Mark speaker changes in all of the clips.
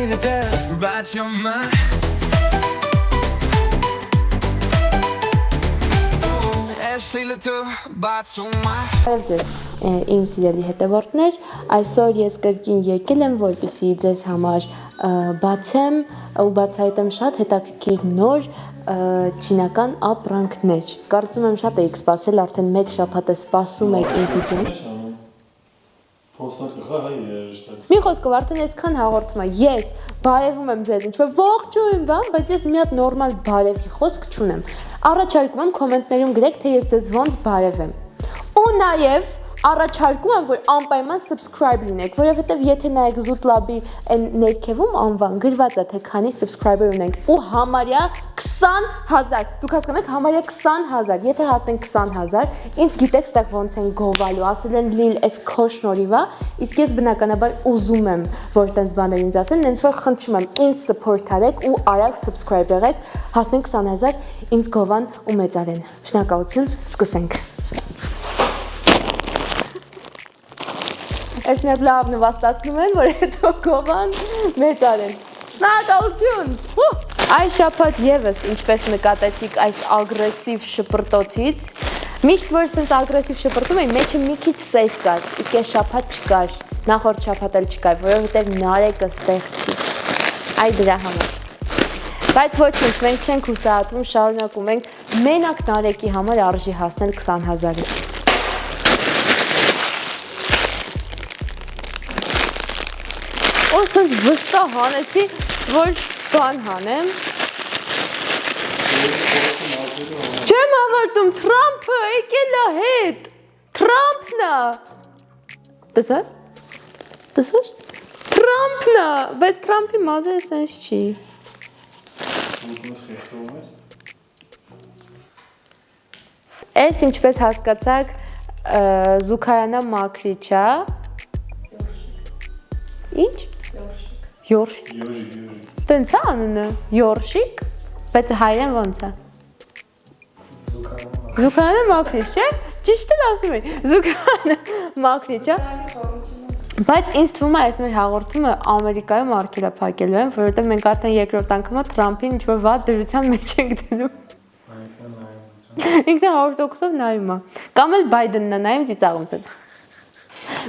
Speaker 1: need to tell about your mind. Ashley to about your mind.
Speaker 2: Բարև ձեզ, իմ սիրելի հետևորդներ, այսօր ես կրկին եկել եմ, որպեսզի ձեզ համար բացեմ ու բացահայտեմ շատ հետաքրքիր նոր չինական ապրանքներ։ Կարծում եմ շատ եք սպասել, արդեն մեկ շաբաթ է սպասում եք ինքնին։ Մի խոսքով արդեն այսքան հաղորդում եմ, ես բարևում եմ ձեզ, ինչ-որ ողջույն բան, բայց ես մի հատ նորմալ բարևի խոսք չունեմ։ Առաջարկում եմ կոմենտներում գրեք, թե ես ձեզ ոնց բարևեմ։ Ու նաև առաջարկում եմ, որ անպայման subscribe լինեք, որովհետև եթե նայեք Zootlab-ի այն ներքևում անվան գրված է, թե քանի subscriber ունենք ու համարյա 20,000, դուք հասկանում եք, համարյա 20,000, եթե հասնենք 20,000, ինձ գիտեք ստեղ ոնց են գովալու, ասել են լիլ, այս քո շնորհիվ է, իսկ ես բնականաբար ուզում եմ, որ տենց բաներ ինձ ասեն, նենց որ խնդրում եմ, ինձ support արեք ու արագ subscribe եղեք, հասնենք 20,000, ինձ գովան ու մեծարեն։ Շնորհակալություն, սկսենք։ Այս մի հատ լավ նվաստացնում են, որ հետո գովան մեծարեն։ Շնորհակալություն։ Այս շաբաթ եւս ինչպես նկատեցիք այս ագրեսիվ շպրտոցից, միշտ որ sense ագրեսիվ շպրտում էին, մեջը մի քիչ սեր կար, իսկ այս շաբաթ չկար, նախորդ շաբաթ էլ չկար, որովհետեւ Նարեկը ստեղ չի։ Այ դրա համար։ Բայց ոչինչ, մենք չենք հուսահատվում, շարունակում ենք մենակ Նարեկի համար արժի հասնել 20,000-ի։ Ոսնց վստահ հանեցի, որ բան հանեմ։ Չեմ հավատում, Թրամփը եկել է հետ։ Թրամփն է։ Տեսա՞ր։ Տեսա՞ր։ Թրամփն է, բայց Թրամփի մազերը սենց չի։ Էս ինչպես հասկացաք, Զուքայանա մաքրիչ է։ Ինչ? Յորշիկ։ Տենց է անունը, Յորշիկ, բայց հայերեն ոնց է։ Զուքայանա մաքրիչ, չէ՞։ Ճիշտ էլ ասում եմ, Զուքայանա մաքրիչ է։ Բայց ինձ թվում է, այս մեր հաղորդումը Ամերիկայում արգելափակելու են, որովհետև մենք արդեն երկրորդ անգամը Թրամփին ինչ-որ վատ դրության մեջ ենք դնում։ Ինքն 100%-ով նայում է։ Կամ էլ Բայդենն է նայում ծիծաղում ցած։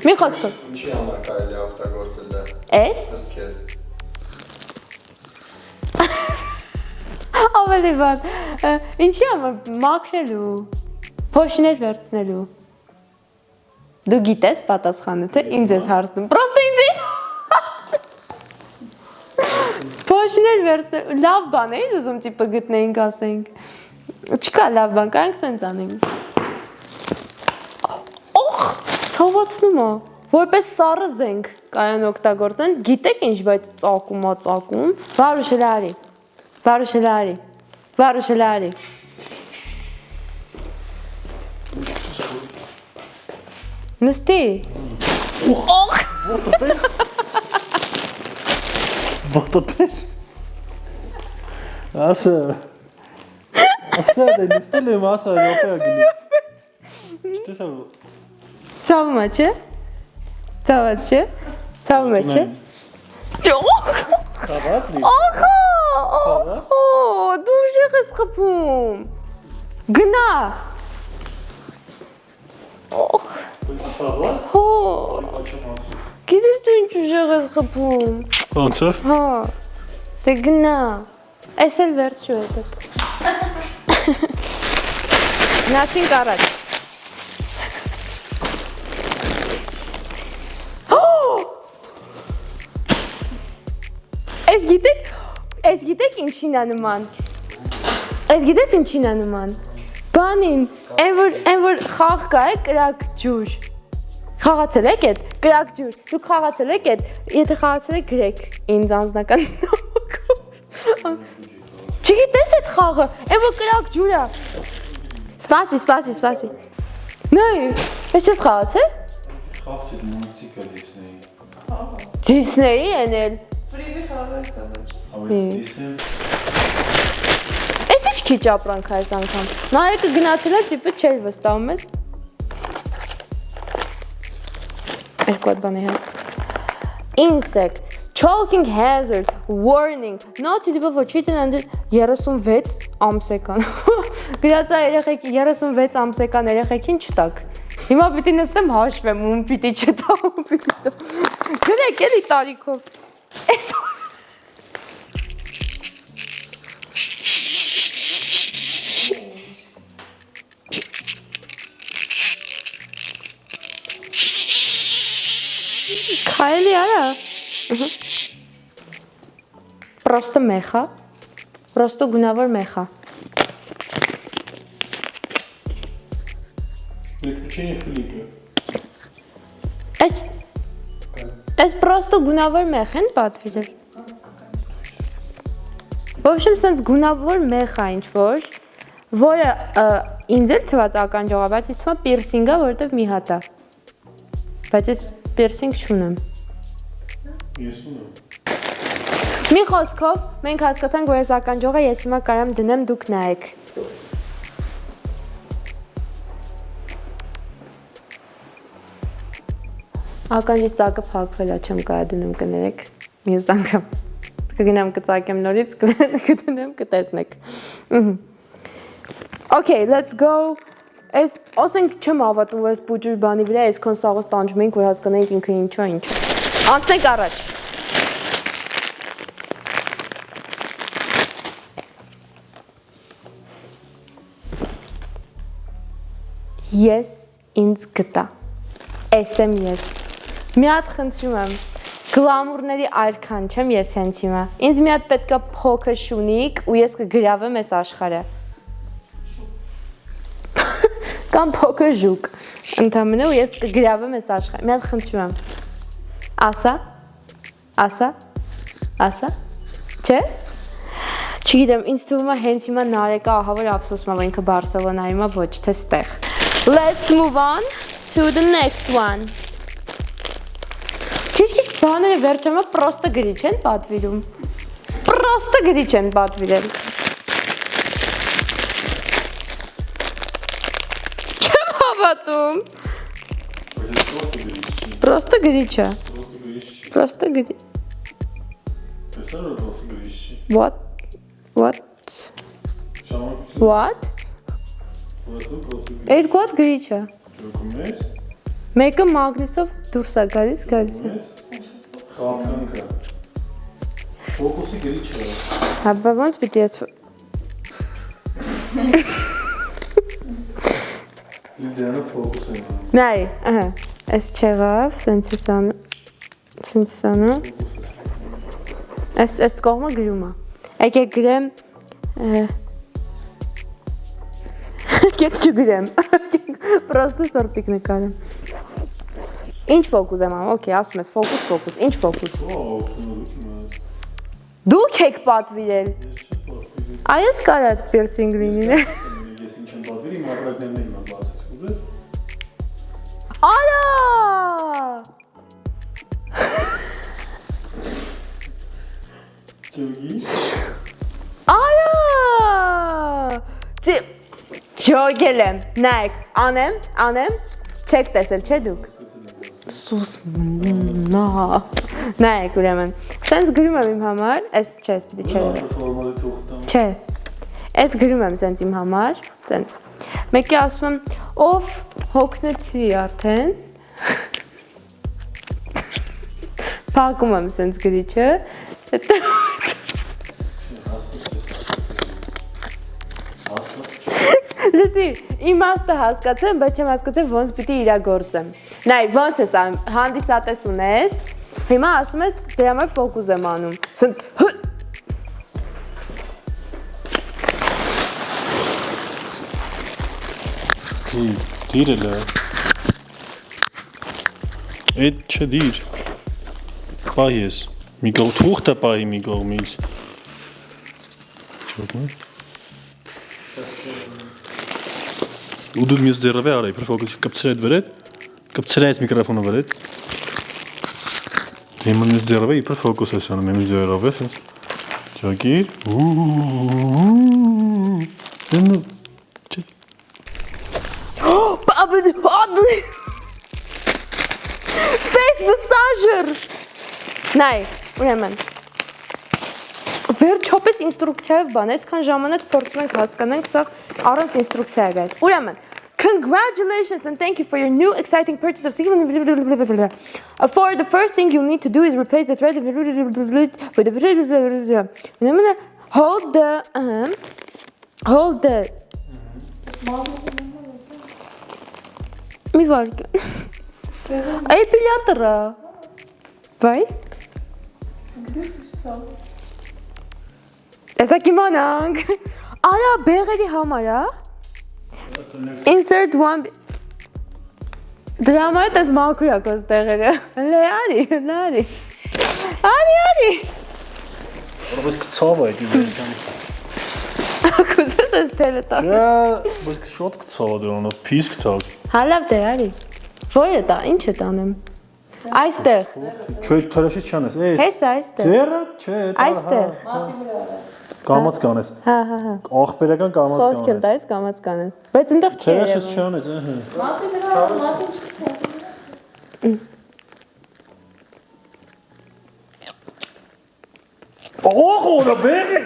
Speaker 2: Մի խոսքով։
Speaker 3: Ինչի համար կարելի է օգտագործել դա։
Speaker 2: Էս։ Ավելի բան։ Ինչի համար մաքրելու, փոշիներ վերցնելու։ Դու գիտես պատասխանը, թե ինձ ես հարցնում։ Պրոստը ինձ ես։ Փոշիներ վերցնելու, լավ բան է, ուզում տիպը գտնեինք, ասենք։ Չկա լավ բան, կանք սենց անենք։ Օխ, ցավացնում է։ Որպես սառը զենք կայան օգտագործեն, գիտեք ինչ, բայց ծակում։ Վարուշելարի։ Նստի։ Օխ։
Speaker 4: Ոտոտեր։ Ասա դե նստել եմ ասա րոպեա գնի։ Չտեսա։
Speaker 2: Ցավում է, չէ։ Ցավում է, չէ։ Ճոխ։
Speaker 4: Ցավաց լի։
Speaker 2: Ախա, դու ուժեղ ես խփում։ Գնա։ Օխ։
Speaker 4: Ցավաց։
Speaker 2: Հո։ Գիտես դու ինչ ուժեղ ես խփում։
Speaker 4: Ոնց է։
Speaker 2: Հա։ Դե գնա։ Էս էլ վերջու է դա։ Գնացինք առաջ։ Ես գիտեք ինչին է նման։ Ես գիտես ինչին է նման։ Բանին, այն որ խաղ կա է կրակ ջուր։ Խաղացել եք այդ կրակ ջուր։ Դուք խաղացել եք այդ, եթե խաղացել եք գրեք ինձ անձնական նամակով։ Չգիտես այդ խաղը, այն որ կրակ ջուր է։ Սպասի։ Նայ, ես չես խաղացել։
Speaker 4: Խաղ չէ մուլտիկա Դիսնեյի։
Speaker 2: Դիսնեյի են էլ։
Speaker 5: Ֆրիվի խաղեր ծավալ։
Speaker 4: Դիսնեյ։
Speaker 2: Էս ինչ քիչ ապրանք է այս անգամ։ Նարեկը գնացել է, տիպը չէր վստահում ես։ Երկու հատ բան է հա։ Insect Choking hazard, warning, not suitable for children under 36 ամսեկան։ Գրած է երեխեքի 36 ամսեկան երեխեքին չտակ։ Հիմա պիտի նստեմ հաշվեմ, ում պիտի չտա, ում պիտի տա։ Գրեք էլի տարիքով։ Էս Քայլի արա։ Просто մեխա։ Просто գունավոր մեխա։
Speaker 4: Приключения Флика.
Speaker 2: Այս просто գունավոր մեխ են պատվիրել։ В общем, sense գունավոր մեխա ինչ որ, որը ինձ էլ թված ականջողա, բայց ինձ թվում է պիրսինգա, որովհետև մի հատ է։ Բայց ես պիրսինգ չունեմ։
Speaker 4: Ես ունեմ։
Speaker 2: Մի խոսքով, մենք հասկացանք, որ ես ականջողը ես հիմա կարամ դնեմ, դուք նայեք։ Ականջից ծակը փակվել է, չեմ կարա դնում կներեք, մյուս անգամ։ Կգնամ կծակեմ նորից, կդնեմ, կտեսնեք։ Okay, let's go։ Այս ասենք չեմ հավատում, որ այս բուջուր բանի վրա այսքան սաղոս տանջում ենք, որ հասկանենք ինքը ինչա ինչ։ Անցնենք առաջ։ Ես ինձ գտա։ Ես եմ ես։ Մի հատ խնդրում եմ։ Գլամուրների արքան չեմ ես հենց հիմա։ Ինձ մի հատ պետքա փոքր շունիկ ու ես կգրավեմ այս աշխարհը։ Կամ փոքր ժուկ։ Ընդամենը ու ես կգրավեմ այս աշխարհը։ Մի հատ խնդրում եմ։ Ասա։ Չէ՞։ Չգիտեմ, ինձ թվում է հենց հիմա Նարեկը ահա որ ափսոսում է, ինքը Բարսելոնայում է, ոչ թե ստեղ։ Let's move on to the next one. Քիչ-քիչ բաները վերջամա պրոստը գրիչ են պատվիրում։ Պրոստը գրիչ են պատվիրել։ Չեմ հավատում։ Պրոստը գրիչ է։ Պրոստը գրիչ։ What? Երկու հատ գրիչ է։ Մեկը մագնիսով դուրս է գալիս է։
Speaker 4: Խաղանքը։ Ֆոկուսի գրիչ է։
Speaker 2: Հաբա ոնց պիտի ես
Speaker 4: Իդեալը ֆոկուս է։
Speaker 2: Նայ, ահա, այս չեղավ, սենց անում։ Այս կողմը գրում է։ Եկեք գրեմ, եկեք չգրեմ, պրոստը սորտիկ նկարեմ։ Ինչ ֆոկուս եմ անում, օքեյ, ասում ես ֆոկուս, ինչ ֆոկուս։ Դուք եք պատվիրել։ Այս կարա պիրսինգ լինի։
Speaker 4: Ես ինչ եմ պատվիրի, մակրակներն եմ բացած, ուզես։
Speaker 2: Արա!
Speaker 4: Ջոգի։
Speaker 2: Արա! Ջոգել եմ, նայեք, անեմ, չեք տեսել, չէ դուք։ Սուս մնա։ Նայեք ուրեմն, սենց գրում եմ իմ համար, այս չէ, ես պիտի չէ։ Չէ, այս գրում եմ սենց իմ համար, սենց։ Մեկի ասում եմ, ով հոգնեցի արդեն։ Փակում եմ սենց գրիչը։ Լսի, իմաստը հասկացեմ, բայց չեմ հասկացել ոնց պիտի իրագործեմ։ Նայ, ոնց ես հանդիսատես ունես, հիմա ասում ես ձեր համար ֆոկուս եմ անում։ Սենց
Speaker 4: Դիրել է։ Էդ չդիր։ Պահ ես, մի կողմ թուղթը պահի մի կողմից։ Ու դու մյուս ձեռով է արի, պրոֆոկուս կպցրի այդ վրետ, կպցրի այս միկրոֆոնը վրետ։ Հիմա մյուս ձեռով է, իպր ֆոկուս ես անում, մյուս ձեռով ես, ճակիր,
Speaker 2: Face massager! Նայ, ուրեմն։ Վերջապես ինստրուկցիայով բան, այսքան ժամանակ փորձում ենք հասկանանք, սա առանց ինստրուկցիա է գայս։ Ուրեմն, congratulations and thank you for your new exciting purchase of For the first thing you'll need to do is replace the thread with hold the մի վարկ Էպիլյատորա Բայ Էսա կիմանանք Արա բեղերի համար Insert one Դրա համար տես մաքուր է կոս տեղերը Լե արի
Speaker 4: Բայց կցավ այդ իվերսյանը
Speaker 2: Կուզես ես տերը տա
Speaker 4: Բայց շատ կցավ դրանով, պիս կցավ
Speaker 2: Հալավ դե արի Որ է տա, ինչ է տանեմ Այստեղ
Speaker 4: Չէ, թրաշից չանես
Speaker 2: Հես այստեղ
Speaker 4: Ձերը, չէ,
Speaker 2: Այստեղ
Speaker 4: Կամաց կանես
Speaker 2: Հա
Speaker 4: Աղբերական կամաց
Speaker 2: Խոսք եմ տայս կամաց կանեն Բայց ընդեղ չի
Speaker 4: Թրաշից չանես
Speaker 5: Մատի վրա մատի
Speaker 4: Աղ, օրա բեղի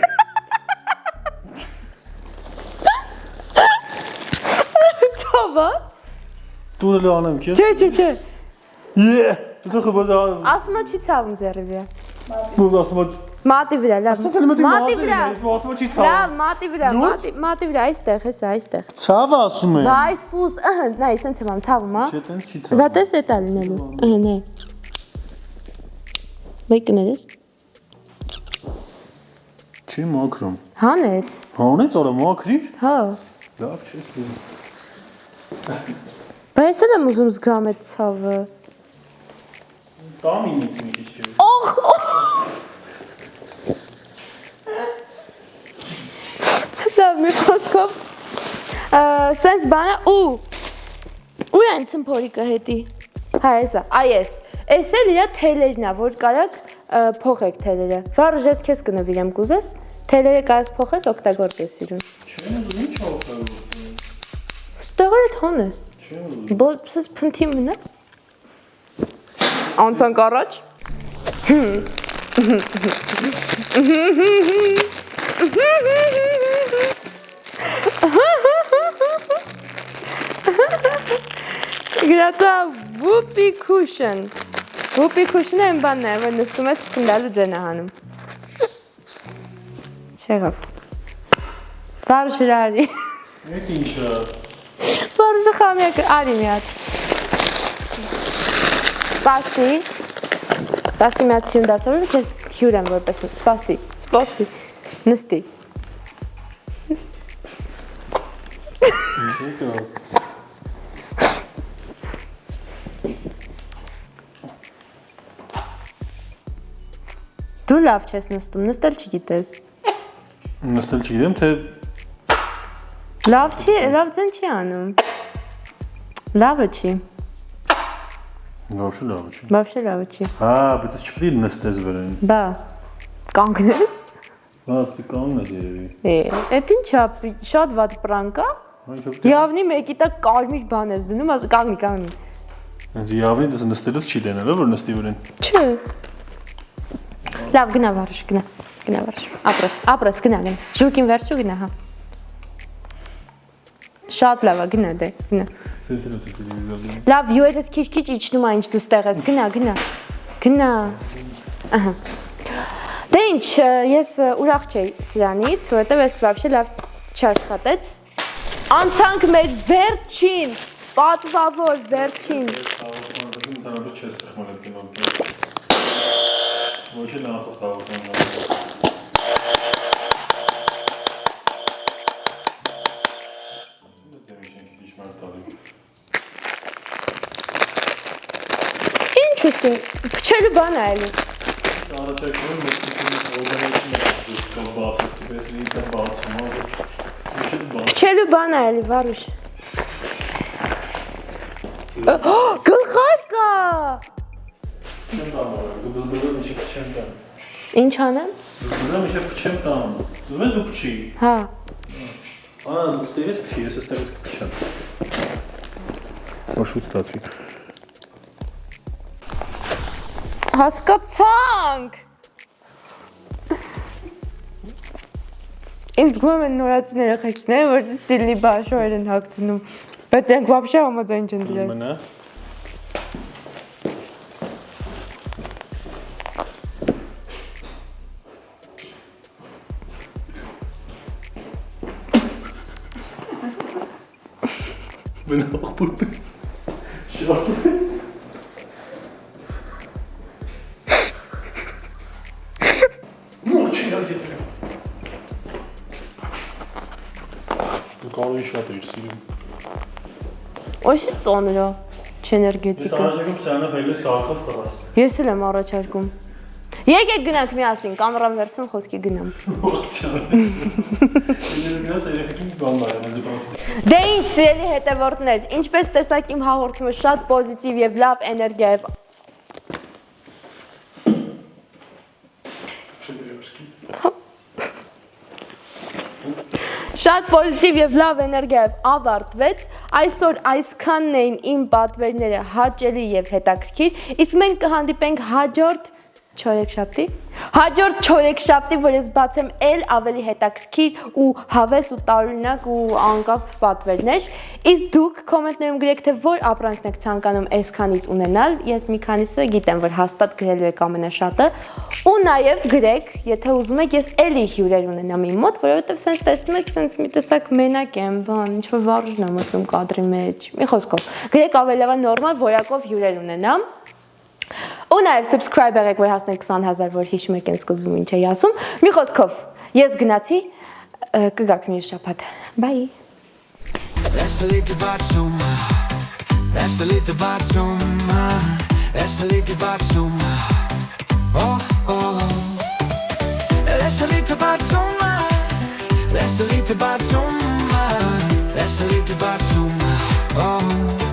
Speaker 2: Թավաց
Speaker 4: Դուրը անեմ քեզ
Speaker 2: Չէ
Speaker 4: Զոխը բոդա
Speaker 2: Ասմա չի ցավում ձեռիվիա
Speaker 4: Բոդ ասում
Speaker 2: Մատի վրա, լավ Մատի վրա
Speaker 4: ասում չի ցավ
Speaker 2: Լավ, մատի վրա, մատի վրա, այստեղ, հեսա, այստեղ
Speaker 4: Ցավ ասում եմ
Speaker 2: Վայ, սուս, նայ, սենց եմ ամ, ցավում, հա
Speaker 4: Չէ, տենց չի ցավ
Speaker 2: Դա տես էտ ա լինելու, նե Վայ կներես
Speaker 4: Չի մոքրում
Speaker 2: Հանեց
Speaker 4: Հանեց, արա մոքրիր
Speaker 2: Հա
Speaker 4: Լավ չի
Speaker 2: Բայց էլ եմ ուզում զգամ էտ ցավը
Speaker 4: Տամ ինից մի քիչ
Speaker 2: Լավ, մի խոսքով Սենց բանը ու են ծմփորիկը հետի Հա, եսա, այս Ես էլ իրա թելերն է, որ կարակ փոխեք թելերը Վարուժ ես քեզ կնվիրեմ կուզես Թելերը կարաս փոխես, օգտագործես իրուն
Speaker 4: Չեմ ուզում, ինչ օգտագործում
Speaker 2: Ստեղեր էտ հանես Բոս փնթի մնաս Անցանք առաջ Գրածա Whoopee cushion Whoopee cushion-ը եմ բանն է, որ նստում ես սկնդալու ձեն է հանում Չեղավ Վարուշ արի
Speaker 4: Էդ ինչը
Speaker 2: Վարուշը խամյակ արի մի հատ Սպասի Սպասի մի հատ սյուն դասավորում կեզ հյուր եմ որպես Սպասի Նստի Դու լավ չես նստում, նստել չգիտես
Speaker 4: Նստել չգիտեմ, թե
Speaker 2: Լավ ձեն չի անում Լավը չի Բավշե լավը չի
Speaker 4: Հա, բայց ես չպետք է նստես վրան
Speaker 2: Բա, կանգնես
Speaker 4: Հա, կանգնես երևի
Speaker 2: Էդ ինչ է, շատ վատ պրանկ է Յավնի մեկի տակ կարմիր բան ես դնում, կանգնի
Speaker 4: Հենց յավնի դες նստելուց չի դենալը, որ նստի վրան
Speaker 2: Չէ Լավ, գնա վարուշ, գնա վարուշ Ապրես, գնա Ժուկին վերջու գնա, հա Շատ լավ է, գնա դե, գնա Լավ, յուերս քիչ իջնում է ինչ դու ստեղ ես, գնա Դե ինչ, ես ուրախ չէի սրանից, որովհետև ես վաբշե լավ չաշխատեց Անցանք մեր վերջին, պատվավոր վերջին
Speaker 4: Ոչ է նախ խաղացան
Speaker 2: Ինչ ուստին, փչելու բան է էլի
Speaker 4: Առաջարկում եմ
Speaker 2: Փչելու բան է էլի, վարուշ Գլխար կա
Speaker 4: Չեմ տամ օրը, բզբզում ինչի փչեմ տամ
Speaker 2: Ինչ անեմ?
Speaker 4: Բզբզում ինչի փչեմ տամ Ուզում ես դու փչի
Speaker 2: Հա
Speaker 4: Ա, դու ստեղից փչի, ես ստեղից կփչեմ Որ շուտ ստացվի
Speaker 2: Հասկացանք։ Ինձ գում են նորացին երեխեքներ, որ ստիլի բաշոր են հագցնում, բայց յանք վաբշե համաձայն չեն դրել։
Speaker 4: Մնա։ Մնա աղբուրպես, շարպես։ Նոր չի ագետրեմ։ Դու կարողի շատ էիր սիրում։
Speaker 2: Ոյսի ծոներո,
Speaker 4: Ես
Speaker 2: չեներգետիկը։
Speaker 4: առաջարկում սրանով հելես քաղաքով ֆրաս։
Speaker 2: Ես էլ եմ առաջարկում։ Եկեք գնանք միասին, կամերան վերցնում խոսքի գնամ։
Speaker 4: Ես գնաց երեխեքին բան մարեմ դպրոցի։
Speaker 2: Դե ինչ սիրելի հետևորդներ, ինչպես տեսակ իմ հաղորդումը շատ պոզիտիվ եւ լավ էներգիայով Շատ պոզիտիվ եւ լավ էներգիայով ավարտվեց։ Այսօր այսքանն էին իմ պատվերները հաճելի եւ հետաքրքիր։ Իսկ մենք կհանդիպենք հաջորդ չորեքշաբթի, որ ես բացեմ էլ ավելի հետաքրքիր ու հավես ու տարօրինակ ու անկապ պատվերներ։ Իսկ դուք կոմենտներում գրեք, թե որ ապրանքն եք ցանկանում այսքանից ունենալ։ Ես մի քանիսը գիտեմ, որ հաստատ գրելու եք ամենաշատը։ Ու նաև գրեք, եթե ուզում եք, ես էլի հյուրեր ունենամ իմ մոտ, որովհետև սենց տեսնում եք, սենց մի տեսակ մենակ եմ, բան, ինչ-որ վարժն եմ մտնում կադրի մեջ։ Մի խոսքով, գրեք ավելի լավ նորմալ որակով հյուրեր ունենամ։ Ու նաև subscribe եղեք, որ հասնենք 20,000, որ հիշում եք այն սկզբում ինչ էի ասում։ Մի խոսքով, ես գնացի, կգաք մյուս շաբաթ։ Bye։
Speaker 1: That's a little batsuma. That's a little batsuma. That's a little batsuma. Oh, oh. That's a little batsuma. That's a little batsuma. That's a little batsuma. Oh.